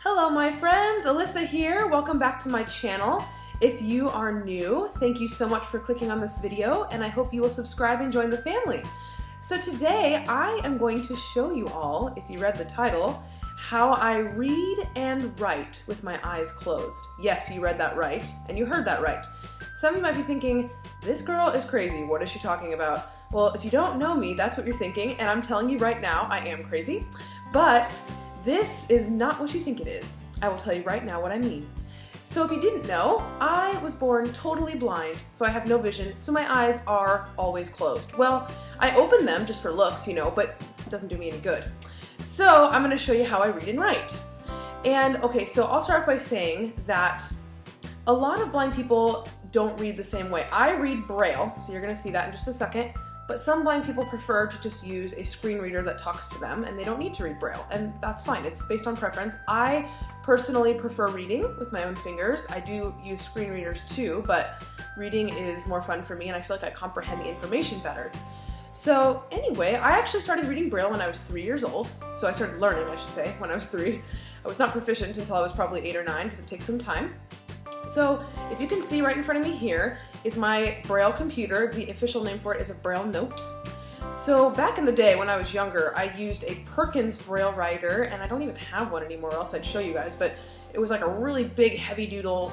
Hello my friends, Alyssa here. Welcome back to my channel. If you are new, thank you so much for clicking on this video and I hope you will subscribe and join the family. So today I am going to show you all, if you read the title, how I read and write with my eyes closed. Yes, you read that right and you heard that right. Some of you might be thinking, this girl is crazy, what is she talking about? Well, if you don't know me, that's what you're thinking, and I'm telling you right now, I am crazy. But this is not what you think it is. I will tell you right now what I mean. So if you didn't know, I was born totally blind, so I have no vision, so my eyes are always closed. Well, I open them just for looks, you know, but it doesn't do me any good. So I'm gonna show you how I read and write. And okay, so I'll start off by saying that a lot of blind people don't read the same way. I read Braille, so you're gonna see that in just a second. But some blind people prefer to just use a screen reader that talks to them and they don't need to read Braille, and that's fine. It's based on preference. I personally prefer reading with my own fingers. I do use screen readers too, but reading is more fun for me and I feel like I comprehend the information better. So anyway, I actually started reading Braille when I was 3 years old. So I started learning, I should say, when I was 3. I was not proficient until I was probably 8 or 9 because it takes some time. So if you can see right in front of me here is my Braille computer. The official name for it is a Braille note. So back in the day when I was younger, I used a Perkins Braille writer, and I don't even have one anymore, else I'd show you guys, but it was like a really big heavy duty,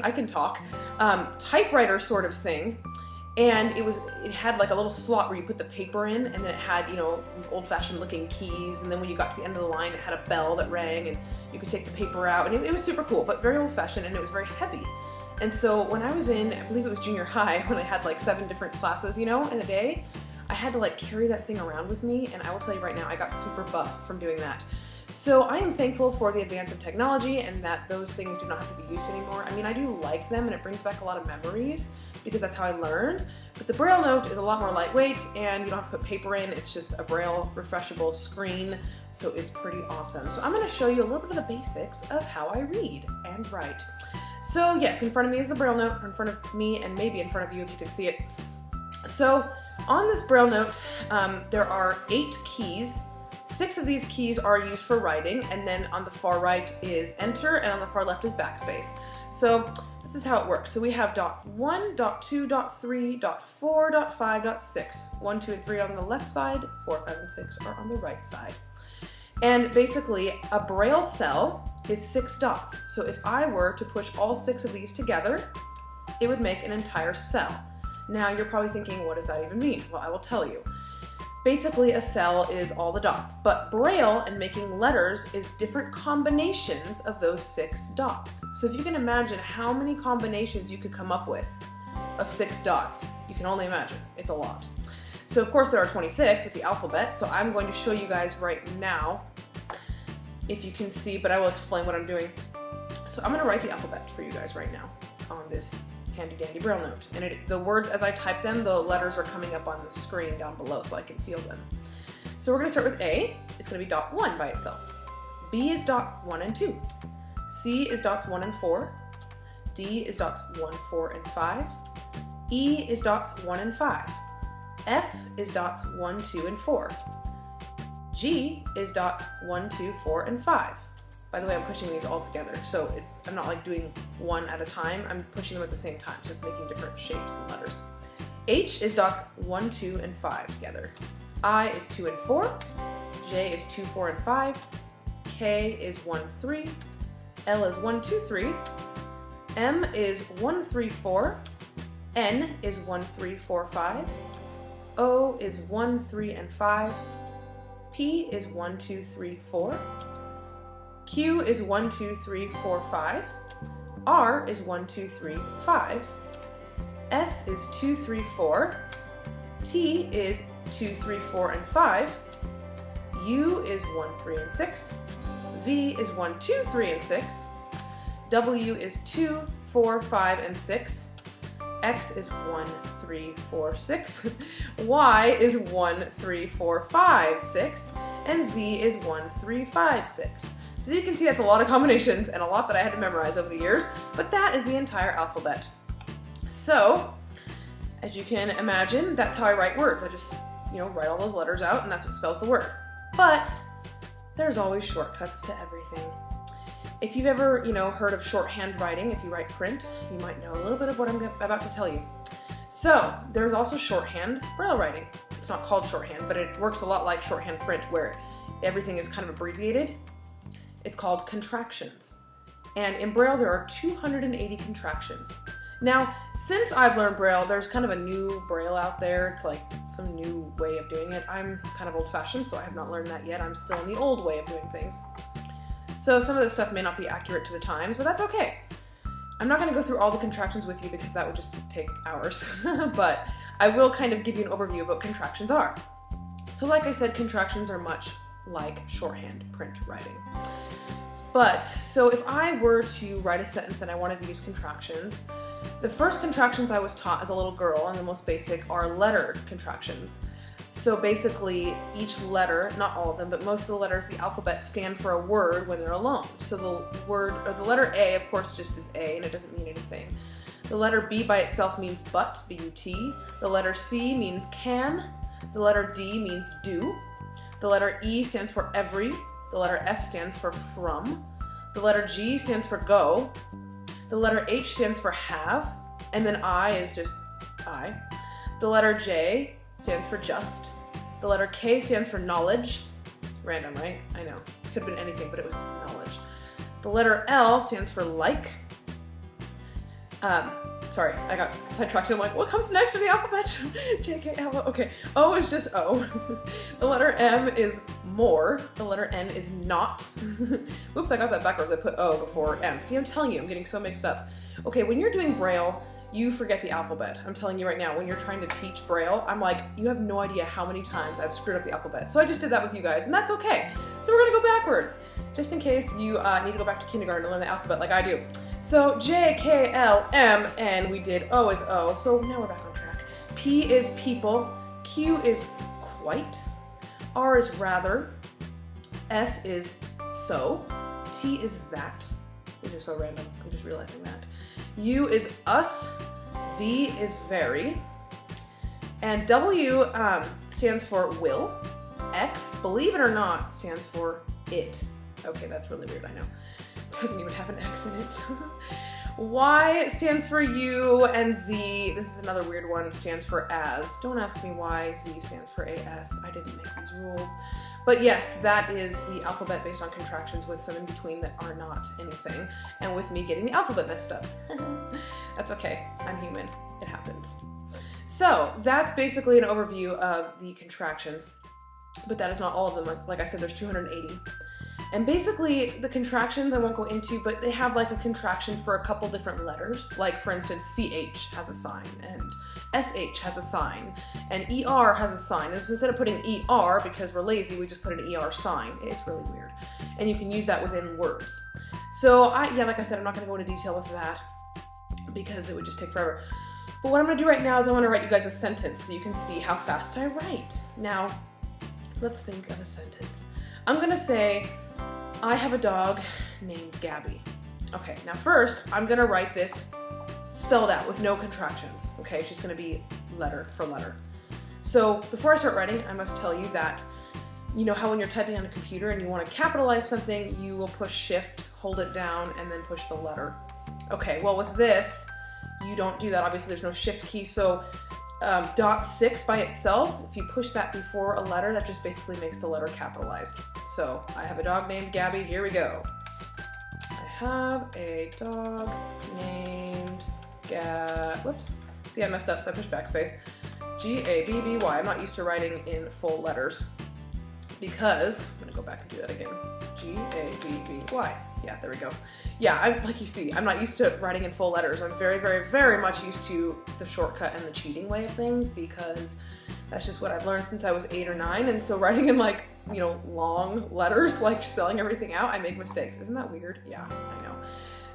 I can talk, typewriter sort of thing. And it had like a little slot where you put the paper in, and then it had, you know, these old-fashioned looking keys, and then when you got to the end of the line, it had a bell that rang, and you could take the paper out, and it was super cool, but very old-fashioned, and it was very heavy. And so when I was in, I believe it was junior high, when I had like 7 different classes, you know, in a day, I had to like carry that thing around with me, and I will tell you right now, I got super buff from doing that. So I am thankful for the advance of technology and that those things do not have to be used anymore. I mean, I do like them, and it brings back a lot of memories, because that's how I learned. But the Braille note is a lot more lightweight and you don't have to put paper in. It's just a Braille refreshable screen, so it's pretty awesome. So I'm gonna show you a little bit of the basics of how I read and write. So yes, in front of me is the Braille note, or in front of me and maybe in front of you if you can see it. So on this Braille note, there are 8 keys. 6 of these keys are used for writing, and then on the far right is enter, and on the far left is backspace. So this is how it works. So we have dot 1, dot 2, dot 3, dot 4, dot 5, dot 6. 1, 2, and 3 are on the left side, 4, 5, and 6 are on the right side. And basically, a Braille cell is 6 dots. So if I were to push all 6 of these together, it would make an entire cell. Now you're probably thinking, what does that even mean? Well, I will tell you. Basically, a cell is all the dots, but Braille and making letters is different combinations of those 6 dots. So if you can imagine how many combinations you could come up with of 6 dots, you can only imagine. It's a lot. So of course there are 26 with the alphabet, so I'm going to show you guys right now, if you can see, but I will explain what I'm doing. So I'm going to write the alphabet for you guys right now on this handy dandy Braille note. And the words, as I type them, the letters are coming up on the screen down below so I can feel them. So we're going to start with A. It's going to be dot 1 by itself. B is dot 1 and 2. C is dots 1 and 4. D is dots 1, 4, and 5. E is dots 1 and 5. F is dots 1, 2, and 4. G is dots 1, 2, 4, and 5. By the way, I'm pushing these all together, so I'm not like doing one at a time, I'm pushing them at the same time, so it's making different shapes and letters. H is dots 1, 2, and 5 together. I is 2 and 4. J is 2, 4, and 5. K is 1, 3. L is 1, 2, 3. M is 1, 3, 4. N is 1, 3, 4, 5. O is 1, 3, and 5. P is 1, 2, 3, 4. Q is 1, 2, 3, 4, 5. R is 1, 2, 3, 5. S is 2, 3, 4. T is 2, 3, 4, and 5. U is 1, 3, and 6. V is 1, 2, 3, and 6. W is 2, 4, 5, and 6. X is 1, 3, 4, 6. Y is 1, 3, 4, 5, 6. And Z is 1, 3, 5, 6. So you can see that's a lot of combinations and a lot that I had to memorize over the years, but that is the entire alphabet. So, as you can imagine, that's how I write words. I just, write all those letters out and that's what spells the word. But there's always shortcuts to everything. If you've ever, heard of shorthand writing, if you write print, you might know a little bit of what I'm about to tell you. So, there's also shorthand Braille writing. It's not called shorthand, but it works a lot like shorthand print, where everything is kind of abbreviated. It's called contractions. And in Braille, there are 280 contractions. Now, since I've learned Braille, there's kind of a new Braille out there. It's like some new way of doing it. I'm kind of old-fashioned, so I have not learned that yet. I'm still in the old way of doing things. So some of this stuff may not be accurate to the times, but that's okay. I'm not going to go through all the contractions with you because that would just take hours, but I will kind of give you an overview of what contractions are. So like I said, contractions are much like shorthand print writing. But, so if I were to write a sentence and I wanted to use contractions, the first contractions I was taught as a little girl, and the most basic, are letter contractions. So basically, each letter, not all of them, but most of the letters of the alphabet stand for a word when they're alone. So the letter A, of course, just is A, and it doesn't mean anything. The letter B by itself means but, B-U-T. The letter C means can. The letter D means do. The letter E stands for every. The letter F stands for from. The letter G stands for go. The letter H stands for have. And then I is just I. The letter J stands for just. The letter K stands for knowledge. Random, right? I know. Could have been anything, but it was knowledge. The letter L stands for like. Sorry, I got sidetracked. I'm like, what comes next in the alphabet? J, K, L, O. Okay. O is just O. The letter M is more. The letter N is not. Oops, I got that backwards. I put O before M. See, I'm telling you, I'm getting so mixed up. Okay, when you're doing Braille, you forget the alphabet. I'm telling you right now, when you're trying to teach Braille, I'm like, you have no idea how many times I've screwed up the alphabet. So I just did that with you guys, and that's okay. So we're gonna go backwards, just in case you need to go back to kindergarten to learn the alphabet like I do. So J, K, L, M, N, we did O is O, so now we're back on track. P is people, Q is quite, R is rather, S is so, T is that. These are so random, I'm just realizing that. U is us, V is very, and W stands for will. X, believe it or not, stands for it. Okay, that's really weird, I know. It doesn't even have an X in it. Y stands for you, and Z, this is another weird one, stands for as. Don't ask me why Z stands for AS, I didn't make these rules. But yes, that is the alphabet based on contractions with some in between that are not anything, and with me getting the alphabet messed up. That's okay, I'm human, it happens. So that's basically an overview of the contractions, but that is not all of them. Like I said, there's 280. And basically the contractions I won't go into, but they have like a contraction for a couple different letters. Like for instance, CH has a sign, and SH has a sign, and ER has a sign. And so instead of putting ER, because we're lazy, we just put an ER sign. It's really weird. And you can use that within words. So yeah, like I said, I'm not gonna go into detail with that because it would just take forever. But what I'm gonna do right now is I wanna write you guys a sentence so you can see how fast I write. Now, let's think of a sentence. I'm gonna say, I have a dog named Gabby. Okay, now first, I'm gonna write this spelled out with no contractions. Okay, it's just gonna be letter for letter. So before I start writing, I must tell you that, you know how when you're typing on a computer and you wanna capitalize something, you will push Shift, hold it down, and then push the letter. Okay, well with this, you don't do that. Obviously there's no Shift key, so .6 by itself, if you push that before a letter, that just basically makes the letter capitalized. So, I have a dog named Gabby, here we go. I have a dog named whoops. See, I messed up, so I pushed backspace. G-A-B-B-Y. I'm not used to writing in full letters because, I'm gonna go back and do that again. G-A-B-B-Y. Yeah, there we go. Yeah, like you see, I'm not used to writing in full letters. I'm very, very, very much used to the shortcut and the cheating way of things because that's just what I've learned since I was 8 or 9. And so writing in like, you know, long letters, like spelling everything out, I make mistakes. Isn't that weird? Yeah, I know.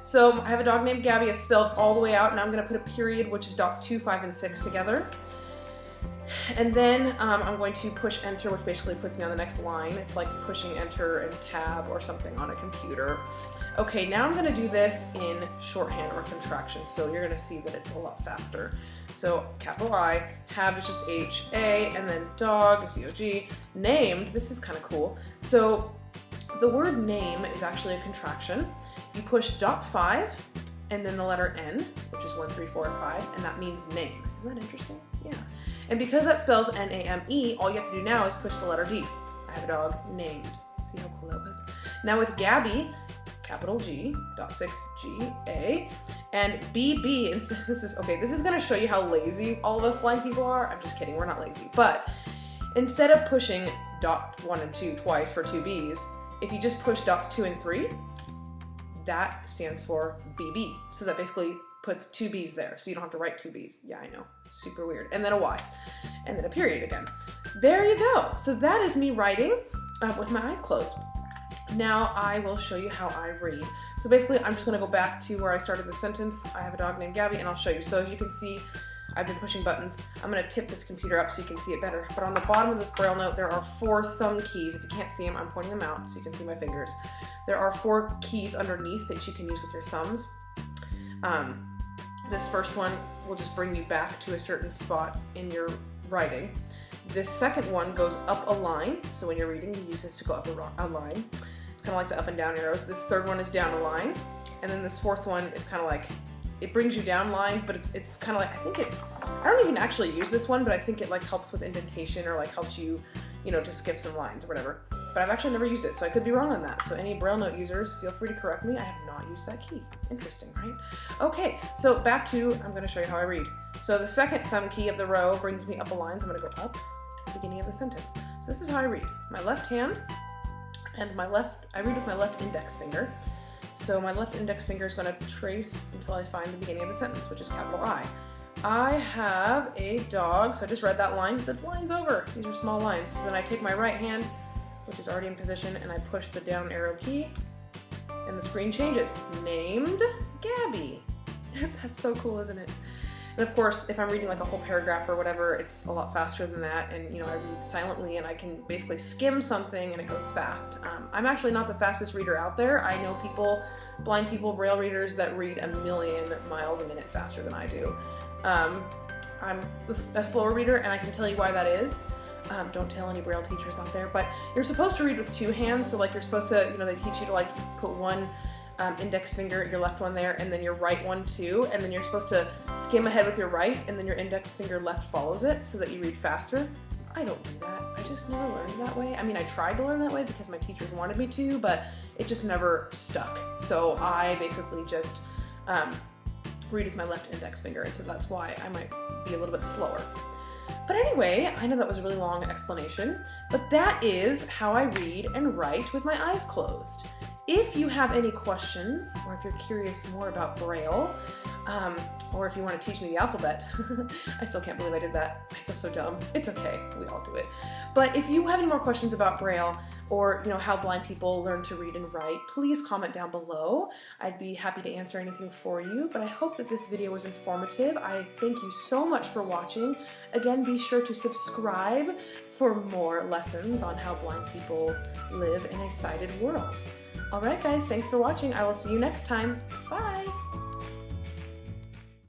So I have a dog named Gabby. It's spelled all the way out, and I'm gonna put a period, which is dots 2, 5, and 6 together. And then I'm going to push enter, which basically puts me on the next line. It's like pushing enter and tab or something on a computer. Okay, now I'm gonna do this in shorthand or contraction, so you're gonna see that it's a lot faster. So capital I, have is just H-A, and then dog is D-O-G, named, this is kind of cool. So the word name is actually a contraction. You push .5 and then the letter N, which is 1, 3, 4, and 5, and that means name. Isn't that interesting? Yeah. And because that spells N-A-M-E, all you have to do now is push the letter D. I have a dog named. See how cool that was? Now with Gabby, capital G, .6 G-A, and B-B, and this is gonna show you how lazy all of us blind people are. I'm just kidding, we're not lazy. But instead of pushing .1 and 2 twice for 2 B's, if you just push dots 2 and 3, that stands for BB. So that basically puts 2 B's there, so you don't have to write 2 B's. Yeah, I know, super weird. And then a Y, and then a period again. There you go. So that is me writing with my eyes closed. Now I will show you how I read. So basically, I'm just gonna go back to where I started the sentence. I have a dog named Gabby, and I'll show you. So as you can see, I've been pushing buttons. I'm gonna tip this computer up so you can see it better. But on the bottom of this Braille note, there are 4 thumb keys. If you can't see them, I'm pointing them out so you can see my fingers. There are 4 keys underneath that you can use with your thumbs. This first one will just bring you back to a certain spot in your writing. This second one goes up a line. So when you're reading, you use this to go up a line. It's kind of like the up and down arrows. This third one is down a line. And then this fourth one is kind of like, it brings you down lines, but it's kind of like, I don't even actually use this one, but I think it like helps with indentation or like helps you, to skip some lines or whatever. But I've actually never used it, so I could be wrong on that. So any Braille note users, feel free to correct me. I have not used that key. Interesting, right? Okay, so back to, I'm gonna show you how I read. So the second thumb key of the row brings me up a line, so I'm gonna go up to the beginning of the sentence. So this is how I read. My left hand and I read with my left index finger. So my left index finger is gonna trace until I find the beginning of the sentence, which is capital I. I have a dog, so I just read that line. The line's over. These are small lines. So then I take my right hand, which is already in position, and I push the down arrow key, and the screen changes. Named Gabby. That's so cool, isn't it? And of course, if I'm reading like a whole paragraph or whatever, it's a lot faster than that, and I read silently, and I can basically skim something, and it goes fast. I'm actually not the fastest reader out there. I know people, blind people, Braille readers that read 1,000,000 miles a minute faster than I do. I'm a slower reader, and I can tell you why that is. Don't tell any Braille teachers out there, but you're supposed to read with 2 hands. So like you're supposed to, they teach you to like put one index finger, your left one there, and then your right one too. And then you're supposed to skim ahead with your right, and then your index finger left follows it so that you read faster. I don't do that. I just never learned that way. I mean, I tried to learn that way because my teachers wanted me to, but it just never stuck. So I basically just read with my left index finger, and so that's why I might be a little bit slower. But anyway, I know that was a really long explanation, but that is how I read and write with my eyes closed. If you have any questions, or if you're curious more about Braille, or if you want to teach me the alphabet, I still can't believe I did that. I feel so dumb. It's okay, we all do it. But if you have any more questions about Braille, or how blind people learn to read and write, please comment down below. I'd be happy to answer anything for you, but I hope that this video was informative. I thank you so much for watching. Again, be sure to subscribe for more lessons on how blind people live in a sighted world. Alright guys, thanks for watching. I will see you next time. Bye!